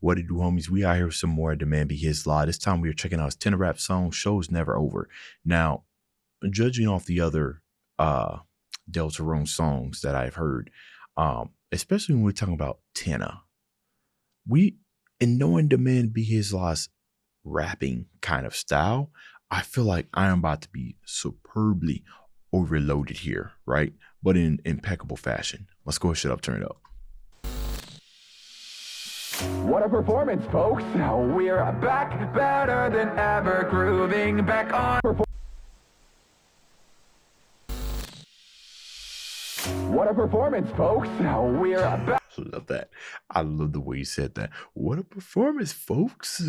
What it do, homies? We out here with some more of TheManBeHisLa. This time we are checking out his TENNA rap song, Show's Never Over. Now, judging off the other Deltarune songs that I've heard, especially when we're talking about TENNA, in knowing TheManBeHisLa's rapping kind of style, I feel like I am about to be superbly overloaded here, right? But in impeccable fashion. Let's go shut up, turn it up. What a performance, folks! We're back better than ever, grooving back on. What a performance, folks! We're back. I love that. I love the way you said that. What a performance, folks!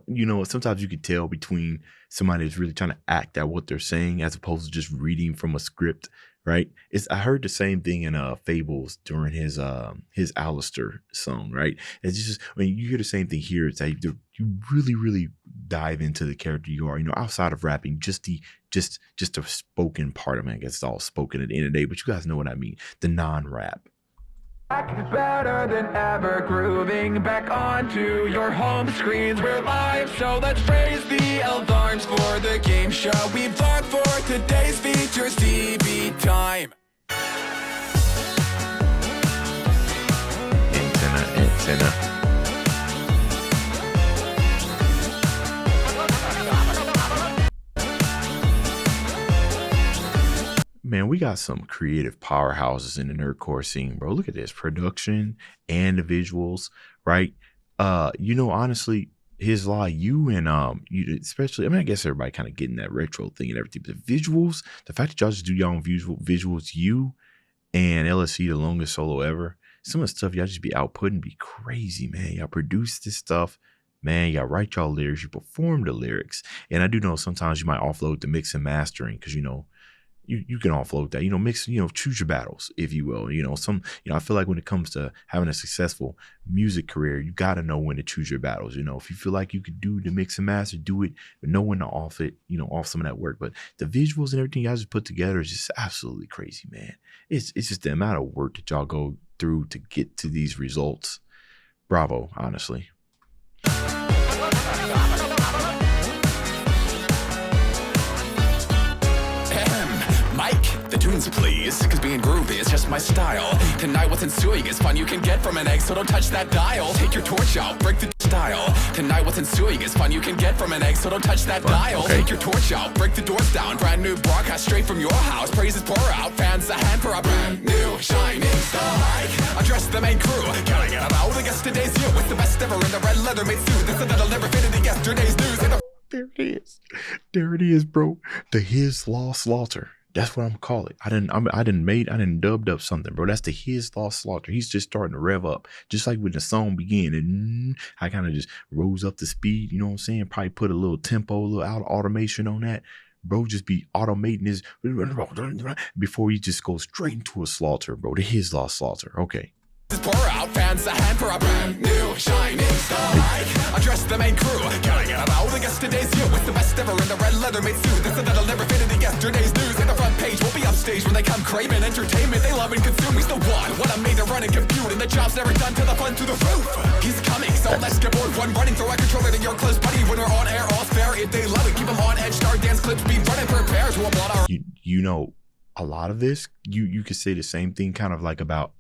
You know, sometimes you can tell between somebody that's really trying to act out what they're saying as opposed to just reading from a script, right? I heard the same thing in Fables during his Alistair song, right? It's just when you hear the same thing here, it's like you really dive into the character you are. You know, outside of rapping, just the spoken part of it. I guess it's all spoken at the end of the day, but you guys know what I mean. The non-rap. Back better than ever, grooving back onto your home screens. We're live, so let's raise the alarms for the game show we've logged for today's features. TV time. Antenna. Man, we got some creative powerhouses in the nerdcore scene, bro. Look at this production and the visuals, right? You know, honestly, TheManBeHisLa, you and you especially, I mean, I guess everybody kind of getting that retro thing and everything, but the visuals, the fact that y'all just do your own visuals, you and LSC, the longest solo ever, some of the stuff y'all just be outputting be crazy, man. Y'all produce this stuff. Man, y'all write y'all lyrics, you perform the lyrics. And I do know sometimes you might offload the mix and mastering because, you know, you can offload that, you know, mix, you know, choose your battles, if you will. You know, I feel like when it comes to having a successful music career, you got to know when to choose your battles. You know, if you feel like you could do the mix and master, do it, but know when to off it, you know, off some of that work. But the visuals and everything y'all just put together is just absolutely crazy, man. It's just the amount of work that y'all go through to get to these results. Bravo, honestly. Please, cause being groovy is just my style. Tonight what's ensuing is fun you can get from an egg, so don't touch that dial. Take your torch out, break the style. Tonight what's ensuing is fun you can get from an egg, so don't touch that dial. Okay. Take your torch out, break the doors down. Brand new broadcast straight from your house. Praises pour out, fans a hand for a brand new shining star. Address the main crew, can get about the guest today's you with the best ever in the red leather made suit. This that'll never fit into yesterday's news. There it is. There it is, bro. The TheManBeHisLa slaughter. That's what I'm calling it. I didn't dubbed up something, bro. That's the TheManBeHisLa slaughter. He's just starting to rev up, just like when the song began. And I kind of just rose up the speed. You know what I'm saying? Probably put a little tempo, a little automation on that. Bro, just be automating his before he just goes straight into a slaughter, bro. The TheManBeHisLa slaughter. Okay. Pour out, fans a hand for a brand new shining star. Address the main crew, can I get about the guest today's you with the best ever in the red leather made suit. This that'll never fit into yesterday's news. In the front page, we'll be upstage when they come craving entertainment. They love and consume. He's the one. What I'm made to run and compute, and the job's never done till the fun through the roof. He's coming, so let's get bored. One running through a controller to your close buddy. When we're on air, all's fair. If they love it, keep them on edge. Star dance clips be running, prepare to applaud our. You know, a lot of this, you could say the same thing, kind of like about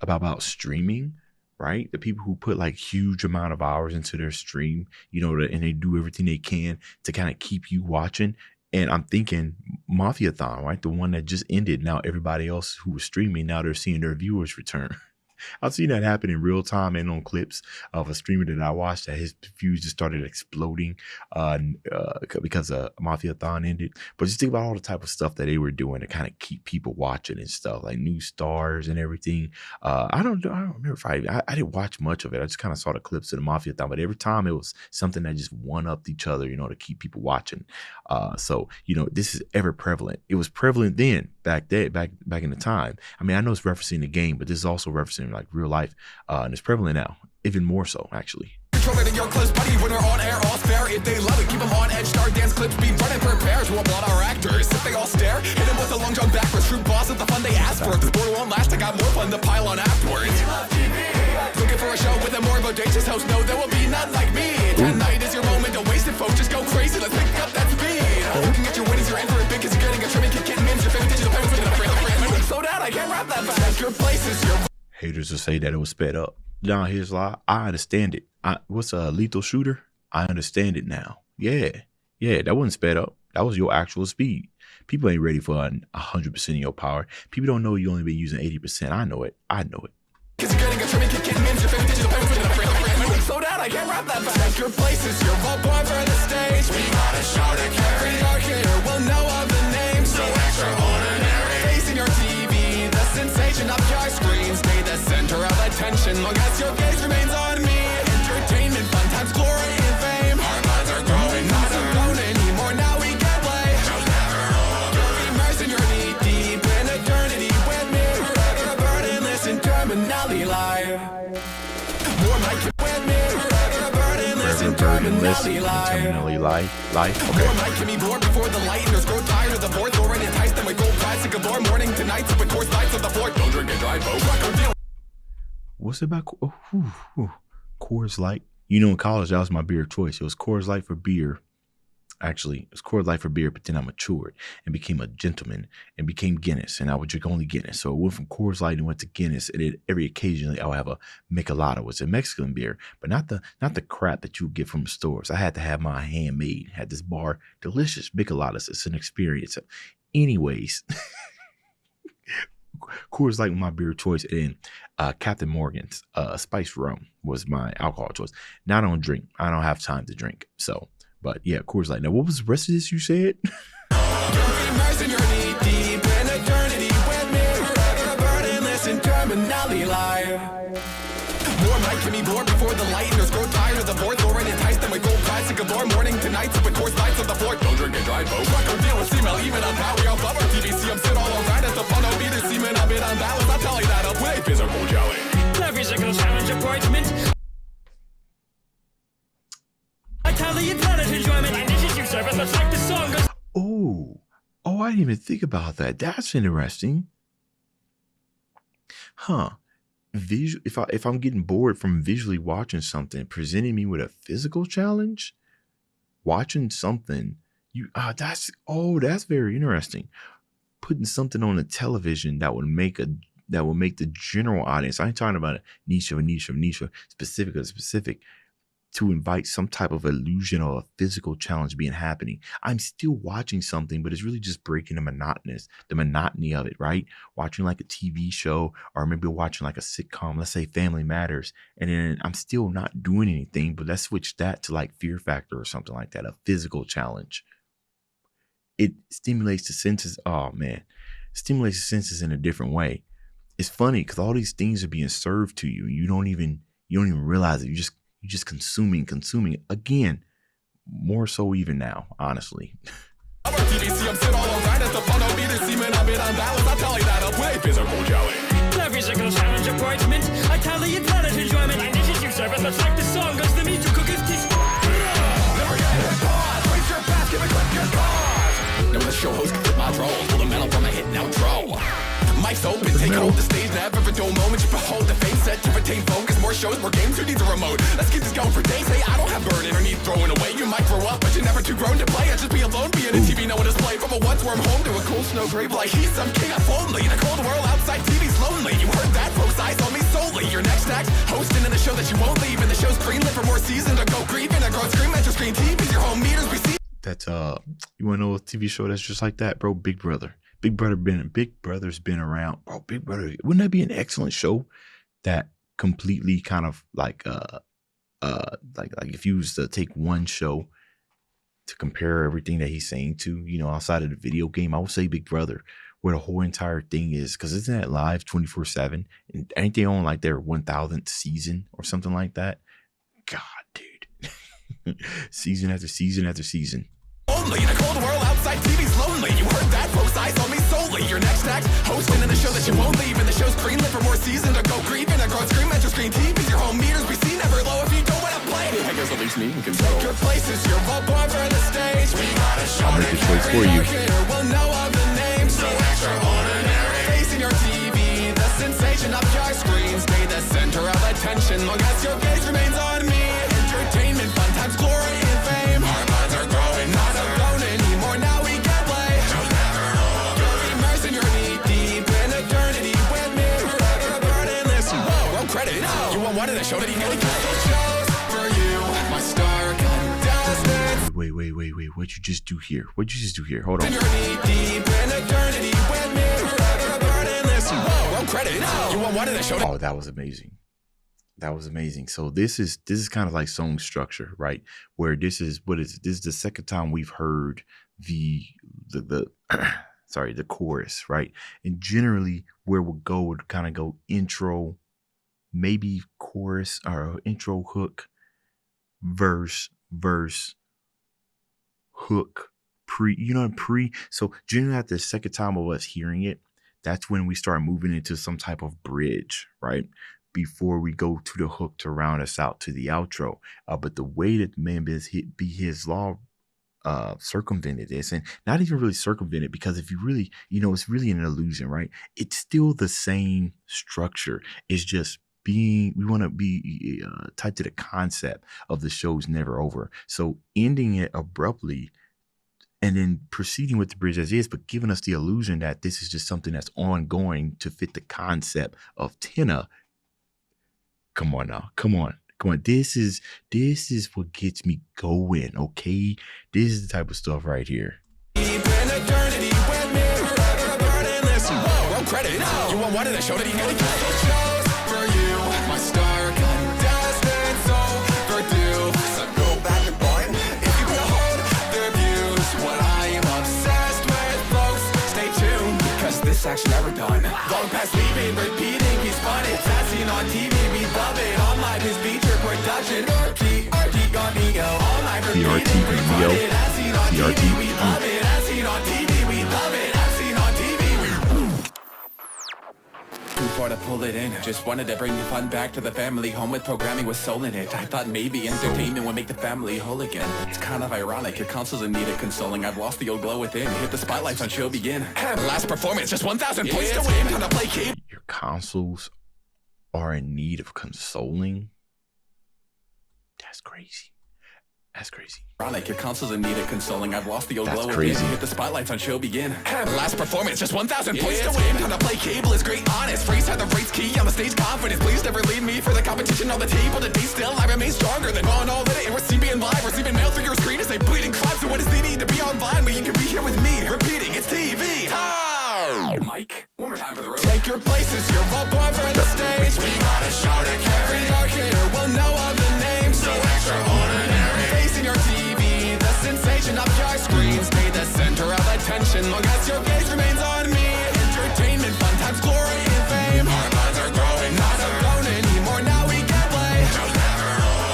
streaming. Right? The people who put like huge amount of hours into their stream, you know, and they do everything they can to kind of keep you watching. And I'm thinking Mafiathon, right? The one that just ended. Now everybody else who was streaming, now they're seeing their viewers return. I've seen that happen in real time and on clips of a streamer that I watched that his views just started exploding because Mafiathon ended. But just think about all the type of stuff that they were doing to kind of keep people watching and stuff, like new stars and everything. I don't remember if I didn't watch much of it. I just kind of saw the clips of the Mafiathon, but every time it was something that just one-upped each other, you know, to keep people watching. So, you know, this is ever prevalent. It was prevalent then, back in the time. I mean, I know it's referencing the game, but this is also referencing like real life, and it's prevalent now, even more so actually. Controller to your close buddy when we're on air, all's fair. If they love it, keep them on edge. Star dance clips be running, prepare to applaud our actors. If they all stare, hit them with a long jump backwards. True boss of the fun they asked for. This board won't last, I got more fun to pile on afterwards. We love TV. Looking for a show with a more bodacious host? No, there will be none like me. Tonight is your moment, don't waste it, folks. Just go crazy, let's pick up that speed. Looking at your winnings, you're in for a big, cause you're getting a trimming, kicking memes, your favorite digital payments. Slow down, I can't rap that fast. Your place is your... Haters will say that it was sped up. Nah, here's lie. I understand it. What's a lethal shooter? I understand it now. Yeah, that wasn't sped up. That was your actual speed. People ain't ready for 100% of your power. People don't know you only been using 80%. I know it. Cause you're getting a trimming, kicking memes, your favorite digital payments. Slow down, I can't rap that fast. Your place is your vault boy for the stage. We got a show to carry. Our here will know of the name. So extraordinary. Facing your TV, the sensation of your screen. Stay the center of attention long as your gaze remains on me. Entertainment, fun times, glory and fame. Our minds are growing, not alone anymore. Now we can play. You're immersed in your knee deep in eternity with me. Forever burdenless and terminally live. More mic with me. Forever burdenless and terminally live. Okay. More mic can be bored before the lightners grow tired of the board. Thorin entice them with gold prize to galore. Morning to night, with course lights of the floor. Don't drink and drive, folks. What's it about? Coors Light. You know, in college, that was my beer of choice. It was Coors Light for beer. Actually, it was Coors Light for beer, but then I matured and became a gentleman and became Guinness, and I would drink only Guinness. So it went from Coors Light and went to Guinness, and every occasionally I would have a Michelada, which is a Mexican beer, but not the crap that you get from the stores. I had to have my handmade. Had this bar, delicious Micheladas. It's an experience. Anyways, Coors Light was my beer of choice, and Captain Morgan's spiced rum was my alcohol choice. Now I don't drink. I don't have time to drink. So, but yeah, Coors Light. Now, what was the rest of this you said? You're immersed in your knee deep in eternity with me. Forever burdenless and terminally live. More mic can be bored before the lightners grow tired of the board. Thorin entice them with gold prize to galore. Morning to night, with course lights of the floor. Don't drink and drive, folks. Rock or deal with female, even on power. Y'all flower TVC, I'm sit all around at the fun. I'll be the semen, I'll be unbalanced. I'll tell you that up with a physical jelly. Physical challenge appointment. I tell you planet enjoyment. And this is your service, let's like the song goes. Oh, I didn't even think about that. That's interesting. Huh. If I'm getting bored from visually watching something, presenting me with a physical challenge, watching something, that's very interesting. Putting something on the television that would make the general audience. I ain't talking about a niche, specific, to invite some type of illusion or a physical challenge happening. I'm still watching something, but it's really just breaking the monotony of it, right? Watching like a TV show, or maybe watching like a sitcom, let's say Family Matters, and then I'm still not doing anything, but let's switch that to like Fear Factor or something like that, a physical challenge. It stimulates the senses. Oh man, stimulates the senses in a different way. It's funny because all these things are being served to you. You don't even realize it. You're just consuming again, more so even now, honestly. Physical challenge appointment. I tell you planet enjoyment. And this is your service, let's like the song goes. The meat to cook is this. Never get it, pause. Raise your basket and click your cause. Know the show host with my role. Pull a medal from a hit now draw. Mic's open, take hold the stage, never for dull moment. You behold the fame set to retain focus. More shows, more games, who needs a remote? Let's keep this going for days. Hey, I don't have burden or need throwing away. You might grow up, but you're never too grown to play. I just be alone, being a TV, no one display. From a once warm home to a cool snow grave, like he's some king of lonely. In a cold world outside, TV's lonely. You heard that, folks, eyes on me solely. Your next act, hosting in the show that you won't leave. And the show's greenlit for more seasons. To go grieving, a grown scream at your screen. TV's your home meters, we see. That's you wanna know a TV show that's just like that, bro? Big Brother. Big Brother's been around. Bro, Big Brother, wouldn't that be an excellent show that completely kind of like if you was to take one show to compare everything that he's saying to, outside of the video game, I would say Big Brother, where the whole entire thing is, because isn't that live 24/7? And ain't they on like their 1000th season or something like that? God, dude. Season after season after season. Only in a cold world outside, TV's lonely. You heard that, folks, eyes on me solely. Your next act, hosting in the show that you won't leave. And the show's greenlit for more seasons. To go grieving, a grown scream at your screen. TV's your home meters, we see never low if you don't want to play. Hangers at least me can control. Your places, your vault boy for the stage. We got a show. I'll make the choice for you. We'll know of the name, so extraordinary. Facing your TV, the sensation of your screen. Stay the center of attention. attention, long as your gaze remains on me. Entertainment, fun times, glory and fame. Our minds are growing, not alone anymore. Now we can play. You're immersed in your knee deep in eternity with me. Forever burdenless. Roll credit. You want one of the show that you can shows for you. My star contestant. Wait. What'd you just do here? What'd you just do here? Hold on. You're knee deep in eternity with me. Forever burdenless. Roll credit. You want one of the show. Oh, that was amazing. That was amazing. So this is kind of like song structure, right? Where this is the second time we've heard the sorry, the chorus, right? And generally where we'll go would kind of go intro, maybe chorus or intro hook, verse, hook, pre. So generally at the second time of us hearing it, that's when we start moving into some type of bridge, right? Before we go to the hook to round us out to the outro. But the way that TheManBeHisLa circumvented this, and not even really circumvented, because if you really, it's really an illusion, right? It's still the same structure. It's just we want to be tied to the concept of the show's never over. So ending it abruptly and then proceeding with the bridge as is, but giving us the illusion that this is just something that's ongoing to fit the concept of TENNA. Come on now. Come on. This is what gets me going, okay? This is the type of stuff right here. Eternity with me, forever burdenless. Roll credit. You want one of the show that you can shows for you. My star contestant, so overdue. So go back and point. If you could hold their views, what I am obsessed with, folks, stay tuned, because this action never done. Long past leaving, repeating, he's fun. It's as seen on TV, we love it. On live, his feature production. RT on Neo. On live, repeating, we love it. As seen on TV, we love it. As seen on TV, we love it. As seen on TV, too far to pull it in. Just wanted to bring the fun back to the family home with programming with soul in it. I thought maybe entertainment would make the family whole again. It's kind of ironic, your console's in need of consoling. I've lost the old glow within. Hit the spotlights on show begin. Last performance, just 1,000 points to win. Time to play cable. Your consoles are in need of consoling? That's crazy. That's crazy. Ironic, your console's in need of consoling. I've lost the old That's glow crazy. within. Hit the spotlights on show begin. Last performance, just 1,000 points to win. Time to play cable is great, honest. Phrase had the race key on the stage, confidence. Please never leave me for the competition on the table. Today still, I remain stronger than all that it. Receiving live, receiving mail through your screen as they bleeding crime. So what is the need to be online? But you can be here with me. Repeating, it's TV time. Mike, one more time for the road. Take your places, you're all born for the stage. We got a show to carry. Our here will know of the names. So extraordinary. Facing your TV, the sensation of your screen. Stay the center of attention, long as your gaze remains on me. Entertainment, fun times, glory and fame. Our minds are growing, not alone anymore. Now we can play.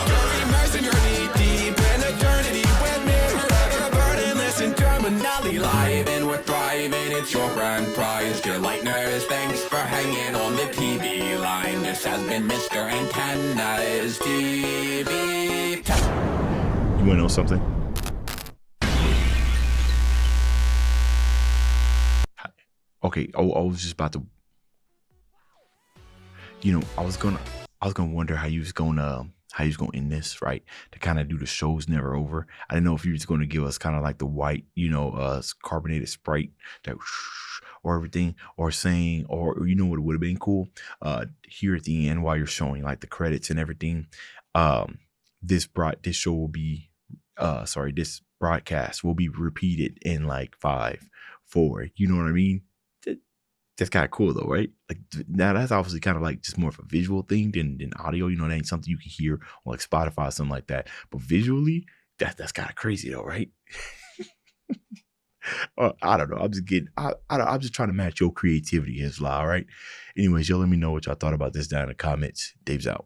You're immersed in your knee deep in eternity with me. Forever burdenless in terminally live, and we're thriving. It's your grand prize, dear lighteners. Thanks for hanging on the TV line. This has been Mr. Antenna's TV. You want to know something? Okay, I was just about to, I was gonna wonder how you was gonna end this, right? To kind of do the show's never over. I didn't know if you was gonna give us kind of like the white, carbonated Sprite that or everything, or saying, or what it would have been cool, here at the end while you're showing like the credits and everything. This show will be, this broadcast will be repeated in like 5, 4. You know what I mean? That's kind of cool though, right? Like now that's obviously kind of like just more of a visual thing than audio. That ain't something you can hear on like Spotify or something like that. But visually, that's kind of crazy though, right? I don't know. I'm just trying to match your creativity, Hisla, all right? Anyways, y'all let me know what y'all thought about this down in the comments. Dave's out.